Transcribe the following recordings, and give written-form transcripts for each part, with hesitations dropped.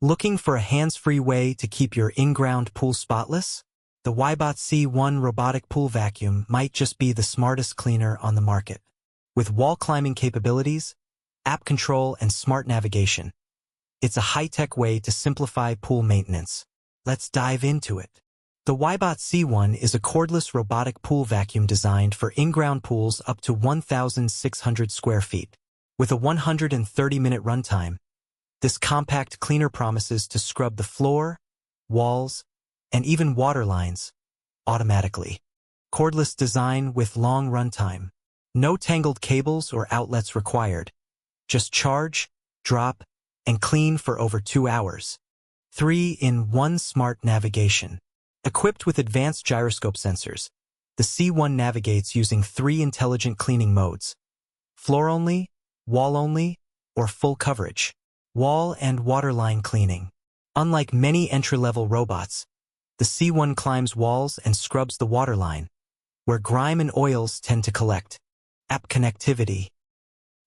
Looking for a hands-free way to keep your in-ground pool spotless? The WYBOT C1 robotic pool vacuum might just be the smartest cleaner on the market. With wall climbing capabilities, app control, and smart navigation, it's a high-tech way to simplify pool maintenance. Let's dive into it. The WYBOT C1 is a cordless robotic pool vacuum designed for in-ground pools up to 1,600 square feet. With a 130-minute runtime, this compact cleaner promises to scrub the floor, walls, and even water lines automatically. Cordless design with long runtime. No tangled cables or outlets required. Just charge, drop, and clean for over 2 hours. 3-in-1 smart navigation. Equipped with advanced gyroscope sensors, the C1 navigates using 3 intelligent cleaning modes: floor only, wall only, or full coverage. Wall and waterline cleaning. Unlike many entry-level robots, the C1 climbs walls and scrubs the waterline, where grime and oils tend to collect. App connectivity.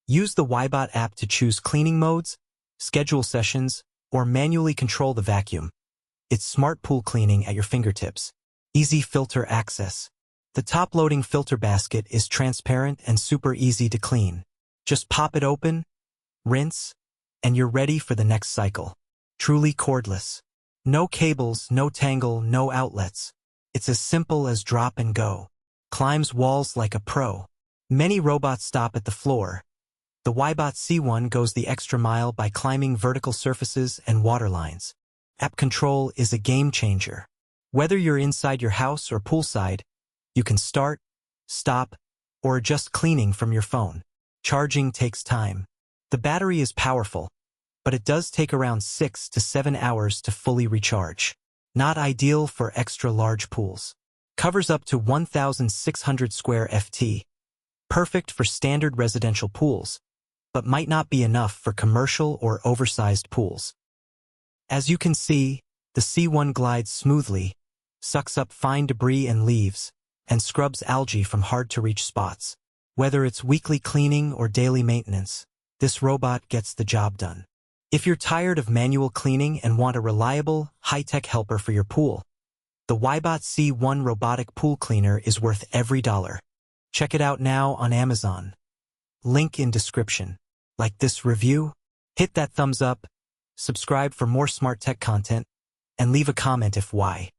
Use the WYBOT app to choose cleaning modes, schedule sessions, or manually control the vacuum. It's smart pool cleaning at your fingertips. Easy filter access. The top-loading filter basket is transparent and super easy to clean. Just pop it open, rinse, and you're ready for the next cycle. Truly cordless. No cables, no tangle, no outlets. It's as simple as drop and go. Climbs walls like a pro. Many robots stop at the floor. The WYBOT C1 goes the extra mile by climbing vertical surfaces and water lines. App control is a game changer. Whether you're inside your house or poolside, you can start, stop, or adjust cleaning from your phone. Charging takes time. The battery is powerful, but it does take around 6 to 7 hours to fully recharge. Not ideal for extra-large pools. Covers up to 1,600 square ft. Perfect for standard residential pools, but might not be enough for commercial or oversized pools. As you can see, the C1 glides smoothly, sucks up fine debris and leaves, and scrubs algae from hard-to-reach spots. Whether it's weekly cleaning or daily maintenance, this robot gets the job done. If you're tired of manual cleaning and want a reliable, high-tech helper for your pool, the WYBOT C1 robotic pool cleaner is worth every dollar. Check it out now on Amazon. Link in description. Like this review? Hit that thumbs up, subscribe for more smart tech content, and leave a comment if why.